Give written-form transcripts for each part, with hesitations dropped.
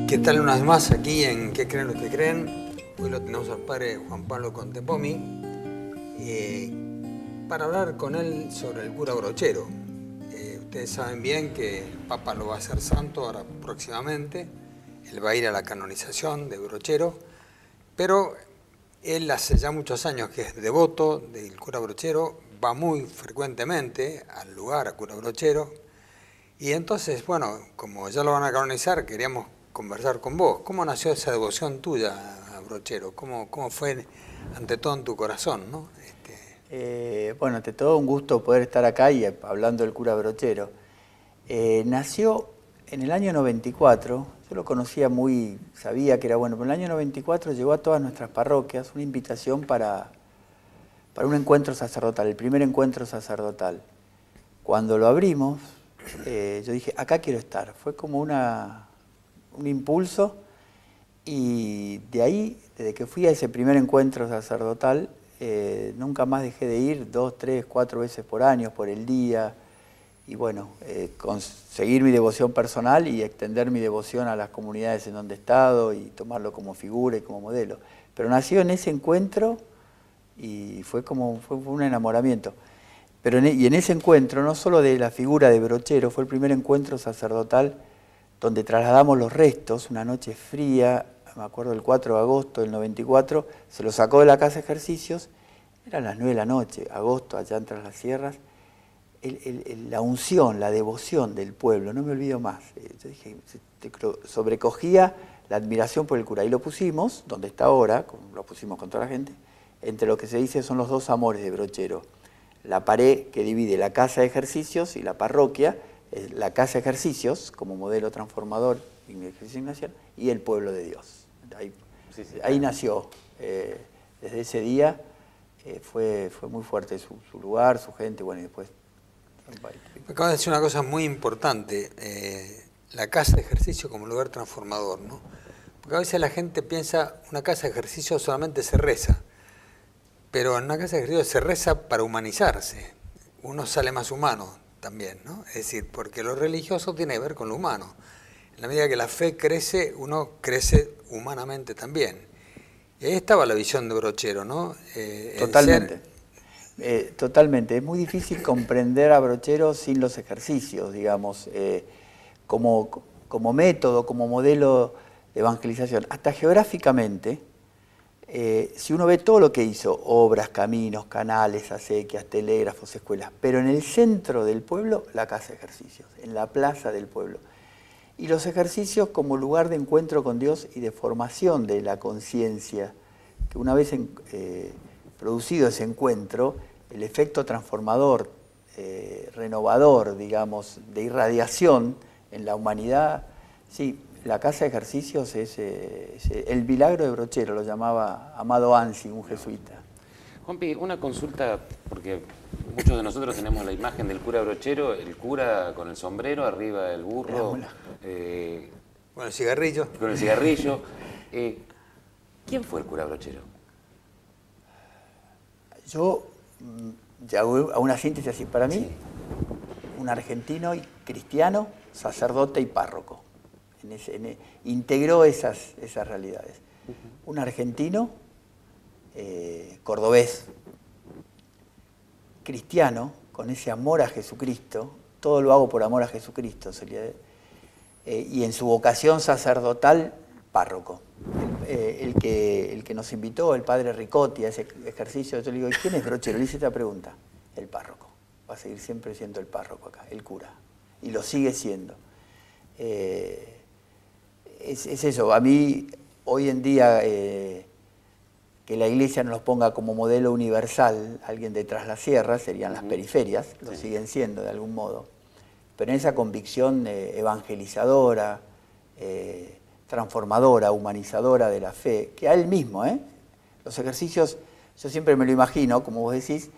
¿Qué tal una vez más aquí en ¿Qué creen los que creen? Hoy lo tenemos al padre Juan Pablo Contepomi para hablar con él sobre el cura Brochero. Ustedes saben bien que el Papa lo va a hacer santo ahora próximamente. Él va a ir a la canonización de Brochero, pero él hace ya muchos años que es devoto del cura Brochero, va muy frecuentemente al lugar, a cura Brochero, y entonces, bueno, como ya lo van a canonizar, queríamos conversar con vos. ¿Cómo nació esa devoción tuya a Brochero? ¿Cómo fue ante todo en tu corazón, ¿no? Bueno, ante todo un gusto poder estar acá y hablando del cura Brochero. Nació en el año 94, yo lo conocía sabía que era bueno, pero en el año 94 llegó a todas nuestras parroquias una invitación para un encuentro sacerdotal, el primer encuentro sacerdotal. Cuando lo abrimos, yo dije, acá quiero estar. Fue como un impulso, y de ahí, desde que fui a ese primer encuentro sacerdotal, nunca más dejé de ir 2, 3, 4 veces por año, por el día, y bueno, conseguir mi devoción personal y extender mi devoción a las comunidades en donde he estado y tomarlo como figura y como modelo. Pero nació en ese encuentro y fue un enamoramiento. Y en ese encuentro, no solo de la figura de Brochero, fue el primer encuentro sacerdotal donde trasladamos los restos, una noche fría, me acuerdo el 4 de agosto del 94, se lo sacó de la casa de ejercicios, eran las 9 de la noche, agosto, allá entre las sierras, la unción, la devoción del pueblo, no me olvido más. Yo dije, sobrecogía la admiración por el cura, y lo pusimos, donde está ahora, lo pusimos con toda la gente, entre lo que se dice son los dos amores de Brochero. La pared que divide la casa de ejercicios y la parroquia, la casa de ejercicios como modelo transformador en ejercicio ignaciano, y el pueblo de Dios. Ahí nació, desde ese día fue muy fuerte su lugar, su gente, bueno, y después... Me acabas de decir una cosa muy importante, la casa de ejercicio como lugar transformador, ¿no? Porque a veces la gente piensa, una casa de ejercicio solamente se reza, pero en una casa de ejercicio se reza para humanizarse, uno sale más humano también, ¿no? Es decir, porque lo religioso tiene que ver con lo humano. En la medida que la fe crece, uno crece humanamente también. Y ahí estaba la visión de Brochero, ¿no? Totalmente. Totalmente. Es muy difícil comprender a Brochero sin los ejercicios, digamos, como método, como modelo de evangelización. Hasta geográficamente, si uno ve todo lo que hizo, obras, caminos, canales, acequias, telégrafos, escuelas, pero en el centro del pueblo, la casa de ejercicios, en la plaza del pueblo. Y los ejercicios como lugar de encuentro con Dios y de formación de la conciencia, que una vez producido ese encuentro, el efecto transformador, renovador, digamos, de irradiación en la humanidad, sí. La casa de ejercicios es el milagro de Brochero, lo llamaba Amado Ansi, un jesuita. Juanpi, una consulta, porque muchos de nosotros tenemos la imagen del cura Brochero, el cura con el sombrero, arriba del burro, con el cigarrillo. Con el cigarrillo. ¿Quién fue el cura Brochero? Yo, ya hago una síntesis así, para mí, un argentino y cristiano, sacerdote y párroco. Integró esas realidades. Un argentino, cordobés, cristiano, con ese amor a Jesucristo, todo lo hago por amor a Jesucristo, y en su vocación sacerdotal, párroco. El que nos invitó, el padre Ricotti, a ese ejercicio, yo le digo, ¿quién es Brochero? Le hice esta pregunta. El párroco. Va a seguir siempre siendo el párroco acá, el cura. Y lo sigue siendo. Es eso, a mí hoy en día que la Iglesia nos ponga como modelo universal, alguien de Tras las Sierras, serían las periferias, lo siguen siendo de algún modo, pero en esa convicción evangelizadora, transformadora, humanizadora de la fe, que a él mismo, los ejercicios, yo siempre me lo imagino, como vos decís,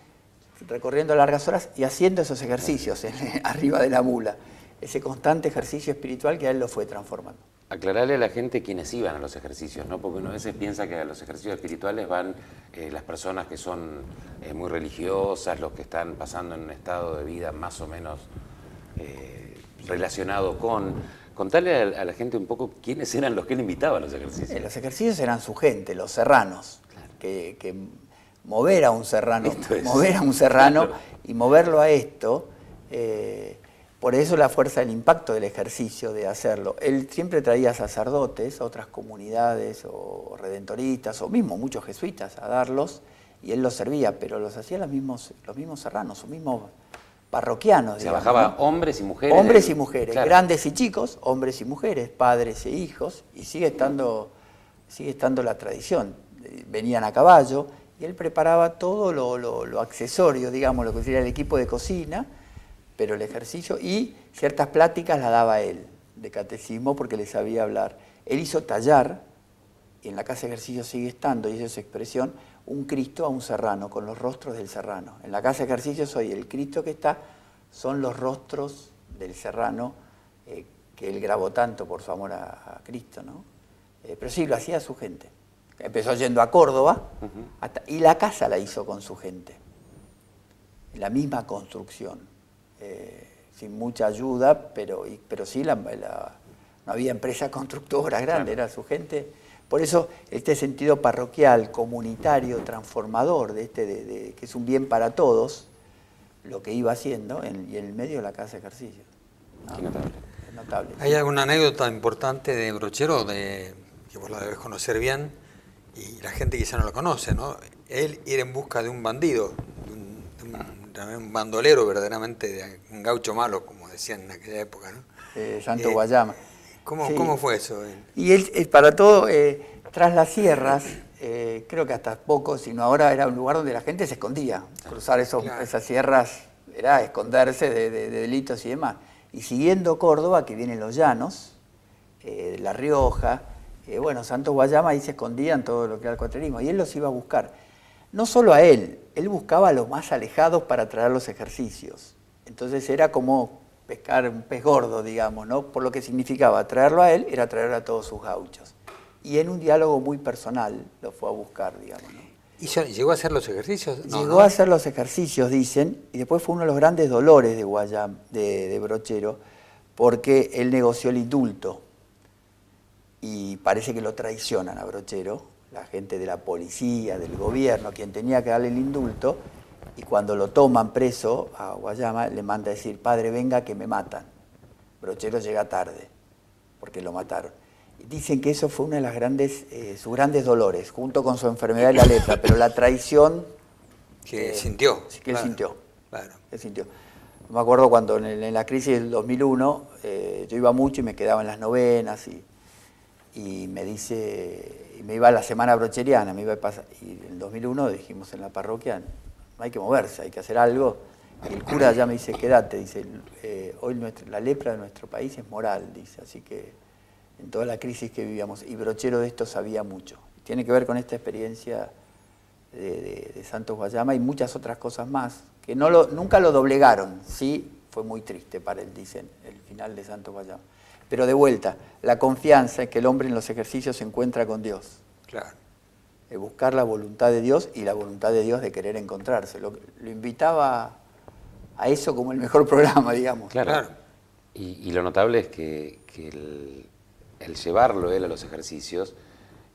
recorriendo largas horas y haciendo esos ejercicios arriba de la mula. Ese constante ejercicio espiritual que a él lo fue transformando. Aclararle a la gente quiénes iban a los ejercicios, ¿no? Porque uno a veces piensa que a los ejercicios espirituales van las personas que son muy religiosas, los que están pasando en un estado de vida más o menos relacionado con... Contarle a la gente un poco quiénes eran los que él invitaba a los ejercicios. Los ejercicios eran su gente, los serranos, claro. que mover a un serrano, claro. Y moverlo a esto... por eso la fuerza del impacto del ejercicio, de hacerlo. Él siempre traía sacerdotes, otras comunidades, o redentoristas, o mismo muchos jesuitas a darlos, y él los servía, pero los hacían los mismos serranos, los mismos parroquianos. Se bajaba, ¿no? Hombres y mujeres. Hombres y mujeres, claro. Grandes y chicos, hombres y mujeres, padres e hijos, y sigue estando la tradición. Venían a caballo, y él preparaba todo lo accesorio, digamos, lo que sería el equipo de cocina, pero el ejercicio y ciertas pláticas las daba él, de catecismo, porque le sabía hablar. Él hizo tallar, y en la casa de ejercicio sigue estando, y esa es su expresión, un Cristo a un serrano, con los rostros del serrano. En la casa de ejercicios hoy el Cristo que está son los rostros del serrano, que él grabó tanto por su amor a Cristo, ¿no? Pero sí, lo hacía a su gente. Empezó yendo a Córdoba, y la casa la hizo con su gente. La misma construcción. Sin mucha ayuda, pero sí no había empresa constructora grande, claro. Era su gente. Por eso este sentido parroquial, comunitario, transformador, que es un bien para todos, lo que iba haciendo, y en el medio de la casa de ejercicio. ¿No? Qué notable. Es notable. ¿Hay alguna anécdota importante de Brochero, que vos la debes conocer bien, y la gente quizá no lo conoce, ¿no? Él ir en busca de un bandido, un bandolero verdaderamente, un gaucho malo, como decían en aquella época, ¿no? Santo Guayama. ¿Cómo fue eso? Y él, para todo, tras las sierras, creo que hasta poco, sino ahora era un lugar donde la gente se escondía. Cruzar esas sierras era esconderse de delitos y demás. Y siguiendo Córdoba, que vienen los llanos, La Rioja, Santo Guayama, ahí se escondían todo lo que era el cuatrerismo, y él los iba a buscar. No solo a él buscaba a los más alejados para traer los ejercicios. Entonces era como pescar un pez gordo, digamos, ¿no? Por lo que significaba traerlo a él, era traer a todos sus gauchos. Y en un diálogo muy personal lo fue a buscar, digamos, ¿no? ¿Y llegó a hacer los ejercicios? Llegó a hacer los ejercicios, dicen, y después fue uno de los grandes dolores de Brochero, porque él negoció el indulto. Y parece que lo traicionan a Brochero, la gente de la policía, del gobierno, quien tenía que darle el indulto, y cuando lo toman preso a Guayama, le manda a decir, padre, venga que me matan. Brochero llega tarde, porque lo mataron. Y dicen que eso fue uno de sus grandes dolores, junto con su enfermedad de la lepra, pero la traición... Que sintió. Que él sintió. Claro. Él sintió. Me acuerdo cuando en la crisis del 2001, yo iba mucho y me quedaba en las novenas, y me dice... Me iba a la semana brocheriana, y en el 2001 dijimos en la parroquia, no hay que moverse, hay que hacer algo. Y el cura ya me dice, quédate, dice, hoy la lepra de nuestro país es moral, dice, así que en toda la crisis que vivíamos, y Brochero de esto sabía mucho. Tiene que ver con esta experiencia de Santos Guayama y muchas otras cosas más, que nunca lo doblegaron, sí, fue muy triste para él, dicen, el final de Santos Guayama. Pero de vuelta, la confianza en que el hombre en los ejercicios se encuentra con Dios. Claro. Buscar la voluntad de Dios y la voluntad de Dios de querer encontrarse. Lo invitaba a eso como el mejor programa, digamos. Claro. Y lo notable es que el llevarlo él a los ejercicios,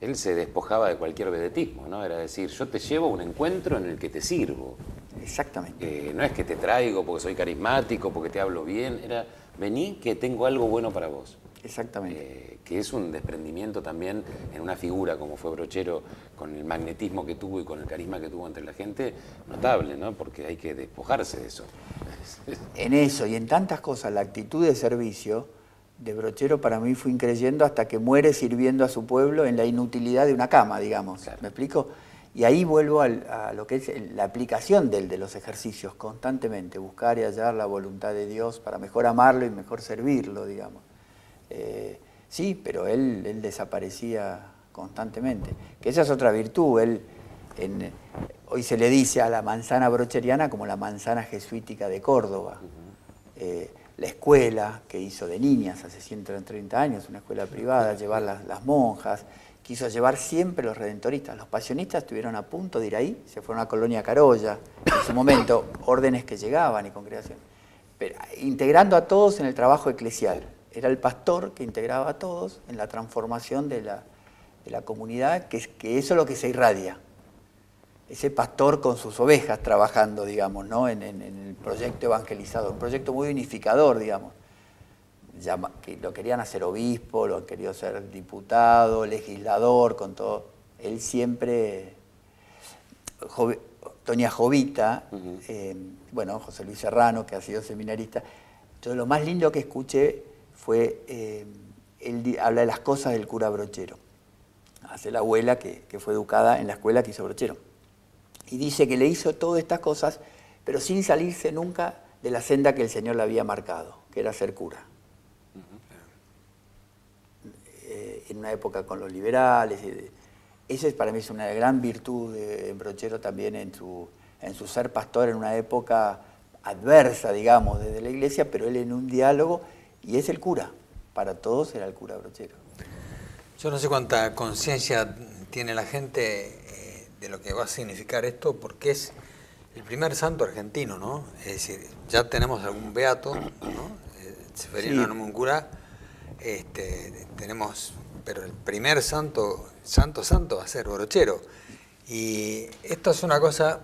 él se despojaba de cualquier vedetismo, ¿no? Era decir, yo te llevo a un encuentro en el que te sirvo. Exactamente. No es que te traigo porque soy carismático, porque te hablo bien, era... Vení que tengo algo bueno para vos. Exactamente. Que es un desprendimiento también en una figura como fue Brochero, con el magnetismo que tuvo y con el carisma que tuvo entre la gente, notable, ¿no? Porque hay que despojarse de eso. En eso y en tantas cosas, la actitud de servicio de Brochero para mí fue increyendo hasta que muere sirviendo a su pueblo en la inutilidad de una cama, digamos. Claro. ¿Me explico? Y ahí vuelvo a lo que es la aplicación de los ejercicios constantemente, buscar y hallar la voluntad de Dios para mejor amarlo y mejor servirlo, digamos. Sí, pero él desaparecía constantemente, que esa es otra virtud. Él Hoy se le dice a la manzana brocheriana como la manzana jesuítica de Córdoba. La escuela que hizo de niñas hace 130 años, una escuela privada, llevar las monjas, quiso llevar siempre los redentoristas. Los pasionistas estuvieron a punto de ir ahí, se fueron a Colonia Carolla, en su momento órdenes que llegaban y congregaciones, pero integrando a todos en el trabajo eclesial. Era el pastor que integraba a todos en la transformación de la comunidad, que eso es lo que se irradia. Ese pastor con sus ovejas trabajando, digamos, ¿no? en el proyecto evangelizador, un proyecto muy unificador, digamos. Que lo querían hacer obispo, lo querían hacer diputado, legislador, con todo. Él siempre, doña Jovita, bueno, José Luis Serrano, que ha sido seminarista. Entonces lo más lindo que escuché fue, él habla de las cosas del cura Brochero. Hace la abuela que fue educada en la escuela que hizo Brochero. Y dice que le hizo todas estas cosas, pero sin salirse nunca de la senda que el Señor le había marcado, que era ser cura. En una época con los liberales. Esa para mí es una gran virtud de Brochero también en su ser pastor en una época adversa, digamos, desde la iglesia, pero él en un diálogo, y es el cura. Para todos era el cura Brochero. Yo no sé cuánta conciencia tiene la gente de lo que va a significar esto, porque es el primer santo argentino, ¿no? Es decir, ya tenemos algún beato, ¿no? Seferino sí. Namuncurá, tenemos, pero el primer santo va a ser Brochero. Y esto es una cosa,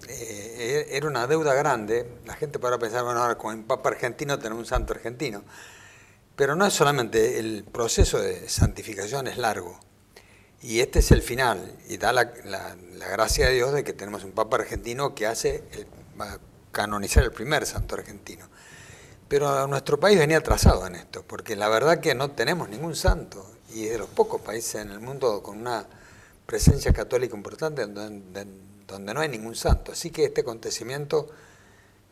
era una deuda grande. La gente podrá pensar, bueno, ahora con el Papa argentino tenemos un santo argentino. Pero no es solamente, el proceso de santificación es largo. Y este es el final. Y da la gracia de Dios de que tenemos un Papa argentino que va a canonizar el primer santo argentino. Pero nuestro país venía atrasado en esto, porque la verdad que no tenemos ningún santo. Y de los pocos países en el mundo con una presencia católica importante donde no hay ningún santo. Así que este acontecimiento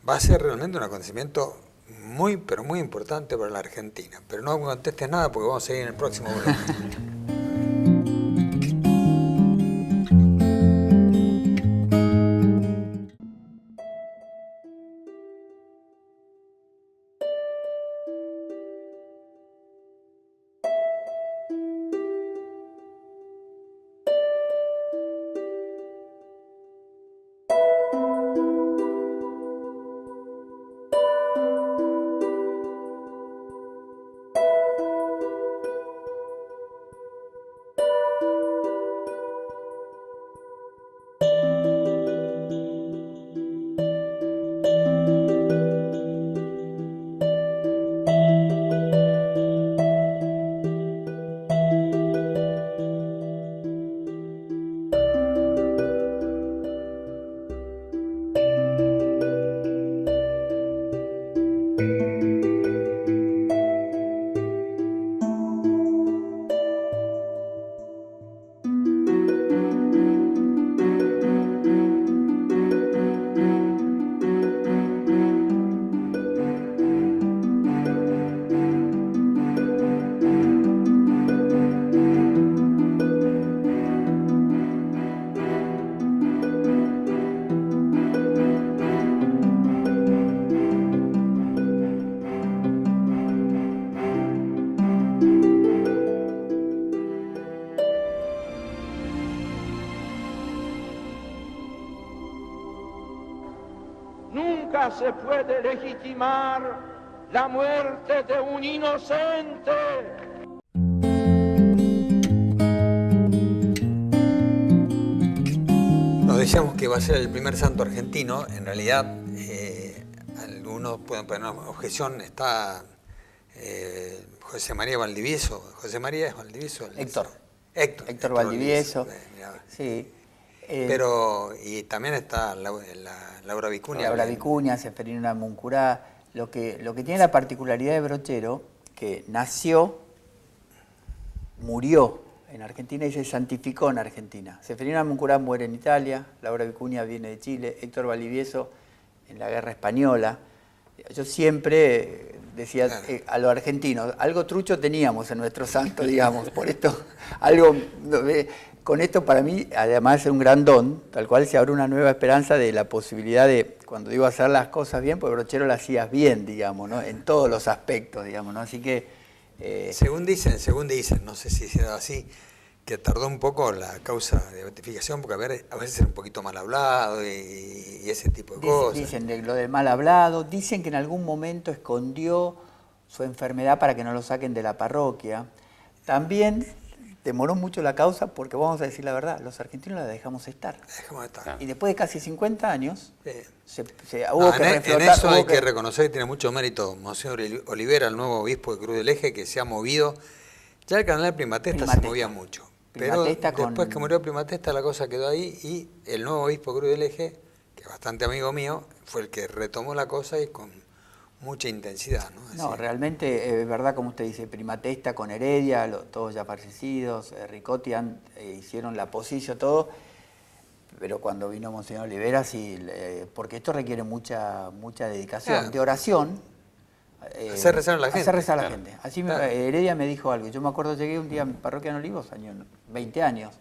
va a ser realmente un acontecimiento muy, pero muy importante para la Argentina. Pero no contestes nada porque vamos a seguir en el próximo bloque. Se puede legitimar la muerte de un inocente. Nos decíamos que va a ser el primer santo argentino. En realidad, algunos pueden poner una objeción. Está José María Valdivieso. ¿José María es Valdivieso? Héctor Valdivieso. Sí. Pero, y también está Laura Vicuña. Laura Vicuña, Seferino Namuncurá. Lo que tiene la particularidad de Brochero, que nació, murió en Argentina y se santificó en Argentina. Seferino Namuncurá muere en Italia, Laura Vicuña viene de Chile, Héctor Valdivieso en la Guerra Española. Yo siempre decía a los argentinos, algo trucho teníamos en nuestro santo, digamos, por esto, algo... con esto para mí, además es un gran don, tal cual se abre una nueva esperanza de la posibilidad de, cuando digo hacer las cosas bien, pues Brochero las hacías bien, digamos, ¿no? En todos los aspectos, digamos, ¿no? Así que... Según dicen, no sé si será así, que tardó un poco la causa de beatificación, porque a veces era un poquito mal hablado y ese tipo de cosas. Dicen de lo del mal hablado, dicen que en algún momento escondió su enfermedad para que no lo saquen de la parroquia. También demoró mucho la causa porque, vamos a decir la verdad, los argentinos la dejamos estar. Dejemos de estar. Y después de casi 50 años, Sí. hubo que en reflotar. eso hay que reconocer que tiene mucho mérito Monseñor Olivera, el nuevo obispo de Cruz del Eje, que se ha movido. Ya el cardenal Primatesta se movía mucho. Pero después que murió Primatesta la cosa quedó ahí y el nuevo obispo de Cruz del Eje, que es bastante amigo mío, fue el que retomó la cosa y con mucha intensidad, ¿no? No, realmente es verdad, como usted dice, Primatesta con Heredia, todos ya fallecidos, Ricotti hicieron la posición, todo, pero cuando vino Monseñor Olivera, sí, porque esto requiere mucha dedicación, de oración. Hacer rezar a la gente. Hacer rezar a la gente. Así Heredia me dijo algo. Yo me acuerdo, llegué un día a mi parroquia en Olivos, 20 años,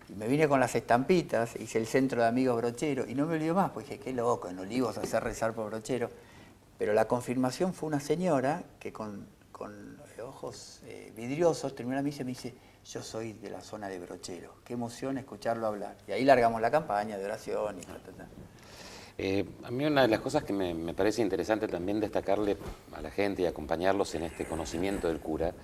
y me vine con las estampitas, hice el centro de amigos Brochero, y no me olvido más, pues dije, qué loco, en Olivos hacer rezar por Brochero. Pero la confirmación fue una señora que con ojos vidriosos terminó la misa y me dice, yo soy de la zona de Brochero. Qué emoción escucharlo hablar. Y ahí largamos la campaña de oración y A mí una de las cosas que me parece interesante también destacarle a la gente y acompañarlos en este conocimiento del cura,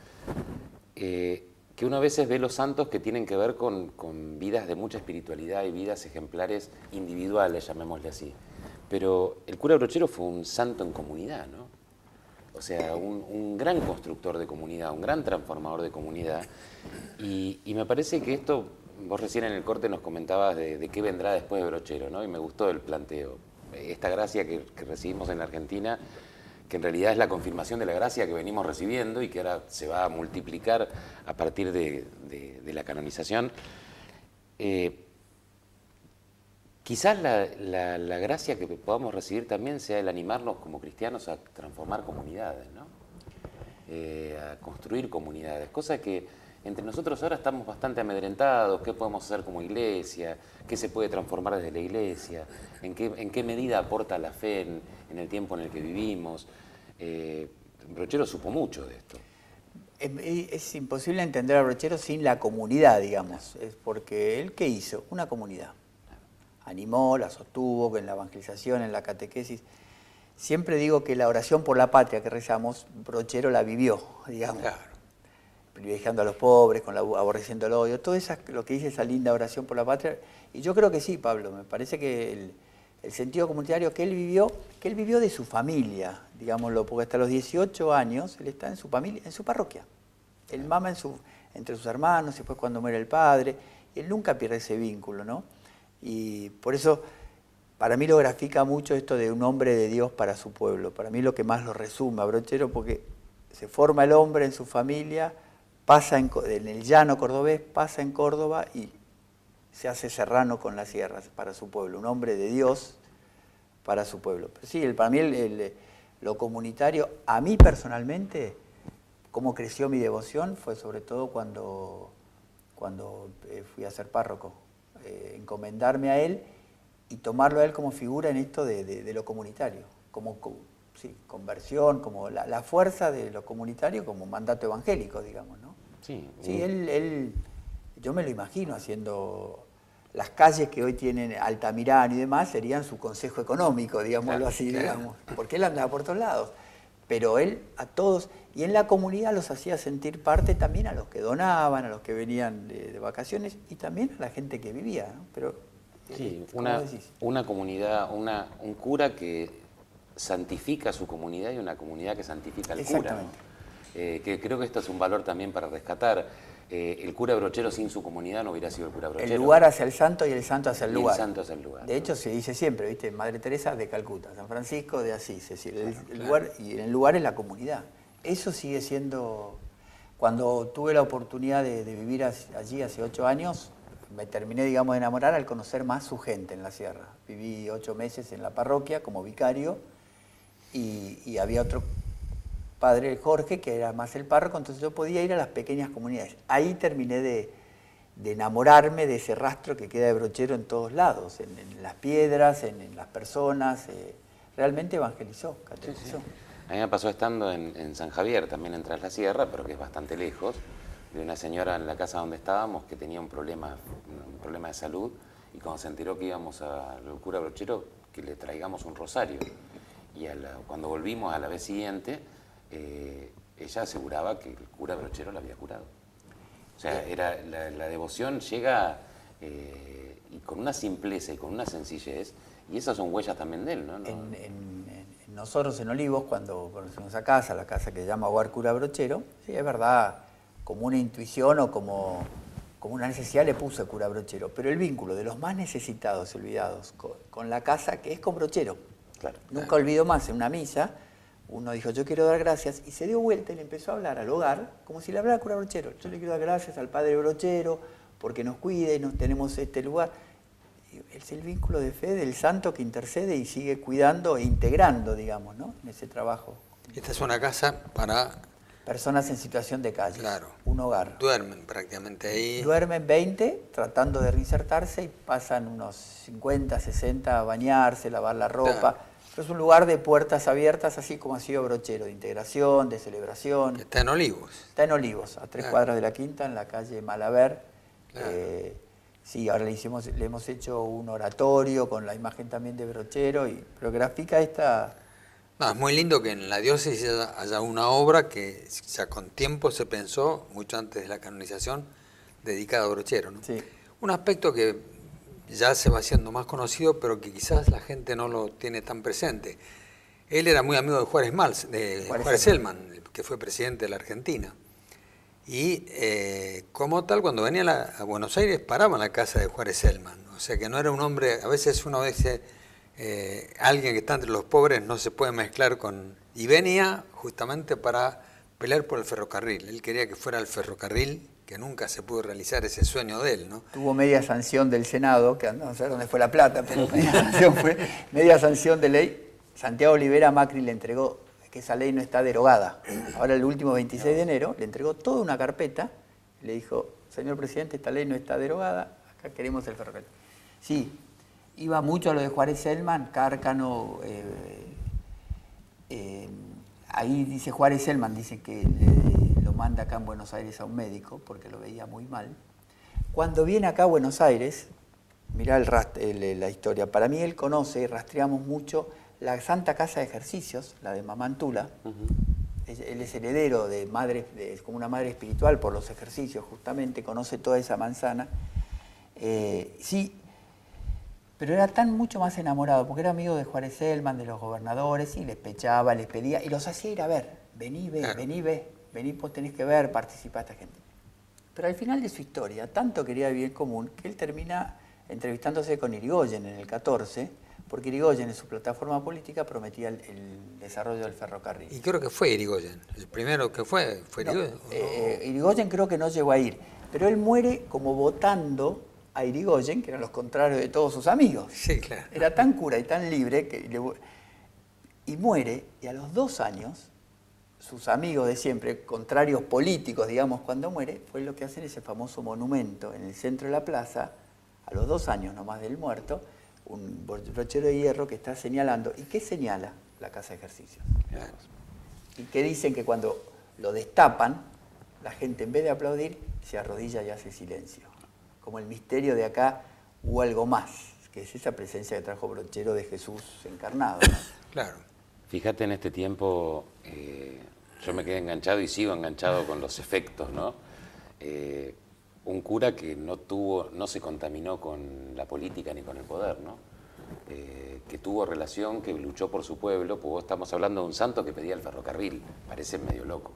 que uno a veces ve los santos que tienen que ver con vidas de mucha espiritualidad y vidas ejemplares individuales, llamémosle así. Pero el cura Brochero fue un santo en comunidad, ¿no? O sea, un gran constructor de comunidad, un gran transformador de comunidad. Y me parece que esto, vos recién en el corte nos comentabas de qué vendrá después de Brochero, ¿no? Y me gustó el planteo. Esta gracia que recibimos en la Argentina, que en realidad es la confirmación de la gracia que venimos recibiendo y que ahora se va a multiplicar a partir de la canonización. Quizás la gracia que podamos recibir también sea el animarnos como cristianos a transformar comunidades, ¿no? A construir comunidades, cosa que entre nosotros ahora estamos bastante amedrentados. ¿Qué podemos hacer como iglesia? ¿Qué se puede transformar desde la iglesia? ¿En qué medida aporta la fe en el tiempo en el que vivimos? Brochero supo mucho de esto. Es imposible entender a Brochero sin la comunidad, digamos. Es porque él, ¿qué hizo? Una comunidad. Animó, la sostuvo en la evangelización, en la catequesis. Siempre digo que la oración por la patria que rezamos, Brochero la vivió, digamos. Claro. Privilegiando a los pobres, aborreciendo el odio, todo eso, lo que dice esa linda oración por la patria. Y yo creo que sí, Pablo, me parece que el sentido comunitario que él vivió de su familia, digámoslo, porque hasta los 18 años él está en su familia, en su parroquia. Él mama entre sus hermanos, y después cuando muere el padre, él nunca pierde ese vínculo, ¿no? Y por eso, para mí lo grafica mucho esto de un hombre de Dios para su pueblo. Para mí lo que más lo resume a Brochero, porque se forma el hombre en su familia, pasa en el llano cordobés, pasa en Córdoba y se hace serrano con las sierras para su pueblo. Un hombre de Dios para su pueblo. Pero sí, para mí lo comunitario, a mí personalmente, cómo creció mi devoción, fue sobre todo cuando fui a ser párroco. Encomendarme a él y tomarlo a él como figura en esto de lo comunitario, como conversión, como la fuerza de lo comunitario como mandato evangélico, digamos, ¿no? Sí, yo me lo imagino haciendo las calles que hoy tienen Altamirano y demás, serían su consejo económico, digámoslo así, digamos, porque él andaba por todos lados. Pero él a todos, y en la comunidad los hacía sentir parte también a los que donaban, a los que venían de vacaciones y también a la gente que vivía, ¿no? Pero, sí, una comunidad, un cura que santifica a su comunidad y una comunidad que santifica al cura, ¿no? Que creo que esto es un valor también para rescatar. El cura Brochero sin su comunidad no hubiera sido el cura Brochero. El lugar hacia el santo y el santo hacia el lugar. El santo hacia el lugar. De hecho, se dice siempre, ¿viste? Madre Teresa de Calcuta, San Francisco de Asís. Es decir, el lugar, y en el lugar es la comunidad. Eso sigue siendo... Cuando tuve la oportunidad de vivir allí hace 8 años, me terminé, digamos, de enamorar al conocer más su gente en la sierra. Viví 8 meses en la parroquia como vicario y había otro padre, Jorge, que era más el párroco, entonces yo podía ir a las pequeñas comunidades. Ahí terminé de de enamorarme de ese rastro que queda de Brochero en todos lados, en las piedras, en las personas. Realmente evangelizó, catequizó. Sí, sí. A mí me pasó estando en San Javier, también en Tras la Sierra, pero que es bastante lejos, de una señora en la casa donde estábamos que tenía un problema de salud, y cuando se enteró que íbamos al cura Brochero, que le traigamos un rosario. Y cuando volvimos a la vez siguiente, ella aseguraba que el cura Brochero la había curado. O sea, la devoción llega y con una simpleza y con una sencillez, y esas son huellas también de él, ¿no? Nosotros en Olivos, cuando conocimos esa casa, la casa que se llama Hogar Cura Brochero, sí, es verdad, como una intuición o como una necesidad le puse Cura Brochero, pero el vínculo de los más necesitados y olvidados con la casa, que es con Brochero. Claro. Nunca olvido más, en una misa, uno dijo, yo quiero dar gracias, y se dio vuelta y le empezó a hablar al hogar, como si le hablara al cura Brochero. Yo le quiero dar gracias al padre Brochero, porque nos cuide, nos tenemos este lugar. Es el vínculo de fe del santo que intercede y sigue cuidando e integrando, digamos, ¿no? En ese trabajo. Esta es una casa para... Personas en situación de calle. Claro. Un hogar. Duermen prácticamente ahí. Duermen 20 tratando de reinsertarse y pasan unos 50, 60 a bañarse, lavar la ropa. Claro. Pero es un lugar de puertas abiertas, así como ha sido Brochero, de integración, de celebración. Está en Olivos. Está en Olivos, a 3 cuadras de la Quinta, en la calle Malaver. Claro. Sí, ahora le hemos hecho un oratorio con la imagen también de Brochero, pero grafica esta... No, es muy lindo que en la diócesis haya una obra que ya con tiempo se pensó, mucho antes de la canonización, dedicada a Brochero, ¿no? Sí. Un aspecto que ya se va haciendo más conocido, pero que quizás la gente no lo tiene tan presente. Él era muy amigo de Juárez Celman, que fue presidente de la Argentina. Y como tal, cuando venía a Buenos Aires, paraba en la casa de Juárez Celman. O sea que no era un hombre, a veces uno dice, alguien que está entre los pobres no se puede mezclar con... Y venía justamente para pelear por el ferrocarril. Él quería que fuera el ferrocarril, que nunca se pudo realizar ese sueño de él, ¿no? Tuvo media sanción del Senado, que no sé dónde fue la plata, pero media sanción de ley. Santiago Olivera a Macri le entregó que esa ley no está derogada. Ahora el último 26 de enero le entregó toda una carpeta, le dijo, señor presidente, esta ley no está derogada, acá queremos el ferrocarril. Sí, iba mucho a lo de Juárez Celman, Cárcano, ahí dice Juárez Celman, dice que lo manda acá en Buenos Aires a un médico porque lo veía muy mal. Cuando viene acá a Buenos Aires, mirá la historia, para mí él conoce, rastreamos mucho la Santa Casa de Ejercicios, la de Mamantula. Él es heredero de como una madre espiritual por los ejercicios, justamente, conoce toda esa manzana. Sí, pero era mucho más enamorado, porque era amigo de Juárez Celman, de los gobernadores, y les pechaba, les pedía, y los hacía ir a ver. Vení, ve, claro. vení, vos tenés que ver, participa esta gente. Pero al final de su historia, tanto quería vivir en común, que él termina entrevistándose con Irigoyen en el 14, porque Irigoyen en su plataforma política prometía el desarrollo del ferrocarril. Y creo que fue Irigoyen. El primero que fue Irigoyen. Irigoyen creo que no llegó a ir, pero él muere como votando a Irigoyen, que eran los contrarios de todos sus amigos. Sí, claro. Era tan cura y tan libre y muere, y a los 2 años, sus amigos de siempre, contrarios políticos, digamos, cuando muere, fue lo que hacen ese famoso monumento en el centro de la plaza, a los 2 años nomás del muerto, un brochero de hierro que está señalando. ¿Y qué señala la Casa de Ejercicios? Claro. Y que dicen que cuando lo destapan, la gente en vez de aplaudir, se arrodilla y hace silencio. Como el misterio de acá hubo algo más, que es esa presencia que trajo Brochero de Jesús encarnado, ¿no? Claro. Fíjate, en este tiempo yo me quedé enganchado y sigo enganchado con los efectos, ¿no? Un cura que no se contaminó con la política ni con el poder, ¿no? Que tuvo relación, que luchó por su pueblo, pues estamos hablando de un santo que pedía el ferrocarril, parece medio loco.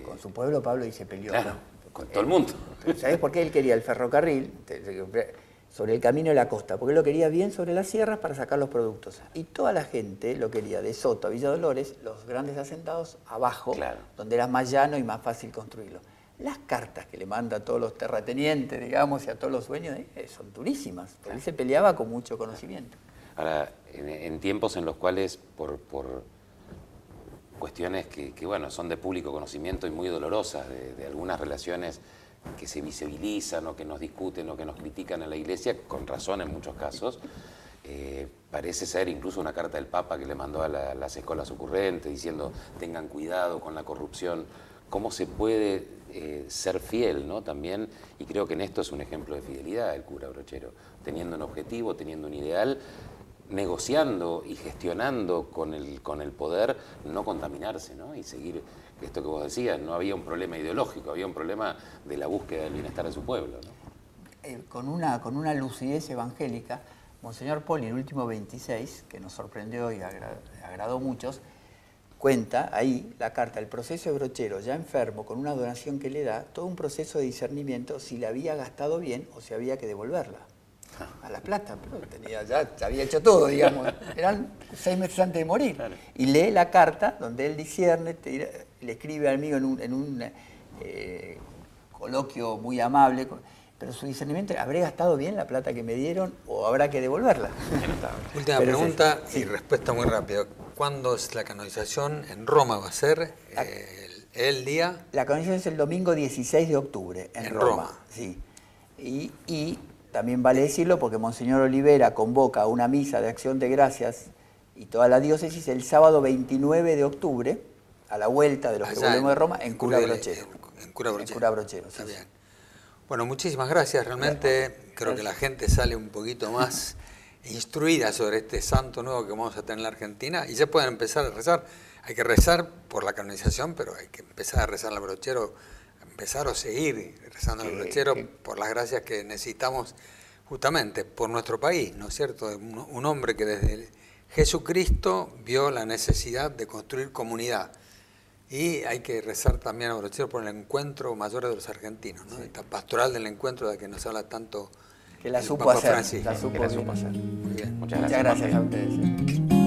Con su pueblo Pablo y se peleó. Claro, con todo el mundo. ¿Sabés por qué él quería el ferrocarril? Sobre el camino de la costa, porque él lo quería bien sobre las sierras para sacar los productos. Y toda la gente lo quería de Soto a Villa Dolores, los grandes asentados, abajo, claro, donde era más llano y más fácil construirlo. Las cartas que le manda a todos los terratenientes, digamos, y a todos los dueños, son durísimas, porque él se peleaba con mucho conocimiento. Ahora, en tiempos en los cuales, por cuestiones que, bueno, son de público conocimiento y muy dolorosas, de algunas relaciones que se visibilizan o que nos discuten o que nos critican en la iglesia, con razón en muchos casos. Parece ser incluso una carta del Papa que le mandó a las escuelas ocurrentes diciendo tengan cuidado con la corrupción. ¿Cómo se puede ser fiel, ¿no? También, y creo que en esto es un ejemplo de fidelidad el cura Brochero, teniendo un objetivo, teniendo un ideal, negociando y gestionando con el poder, no contaminarse, ¿no? Y seguir esto que vos decías, no había un problema ideológico, había un problema de la búsqueda del bienestar de su pueblo, ¿no? Con una lucidez evangélica, Monseñor Poli, el último 26, que nos sorprendió y agradó a muchos, cuenta ahí la carta, el proceso de Brochero, ya enfermo, con una donación que le da, todo un proceso de discernimiento si le había gastado bien o si había que devolverla a la plata, pero ya había hecho todo, digamos, eran 6 meses antes de morir. Claro. Y lee la carta donde él discierne, le escribe al amigo en un coloquio muy amable, pero su discernimiento, ¿habré gastado bien la plata que me dieron o habrá que devolverla? Última Pero pregunta sí. y respuesta muy rápida. ¿Cuándo es la canonización? ¿En Roma va a ser el día? La canonización es el domingo 16 de octubre en Roma. Sí. Y también vale decirlo porque Monseñor Olivera convoca a una misa de acción de gracias y toda la diócesis el sábado 29 de octubre, a la vuelta de los que Allá volvemos de Roma, en Cura Brochero. En Cura Brochero. En Cura Brochero, Está sí, bien. Bueno, muchísimas gracias. Realmente creo que la gente sale un poquito más instruida sobre este santo nuevo que vamos a tener en la Argentina y ya pueden empezar a rezar. Hay que rezar por la canonización, pero hay que empezar a rezar al Brochero, empezar o seguir rezando al Brochero por las gracias que necesitamos justamente por nuestro país, ¿no es cierto? Un hombre que desde Jesucristo vio la necesidad de construir comunidad. Y hay que rezar también a Brochero por el encuentro mayor de los argentinos, ¿no? Esta pastoral del encuentro de la que nos habla tanto Que la el supo Papa hacer. Francisco. La supo hacer. Muy bien. Muchas Muchas gracias. gracias a ustedes.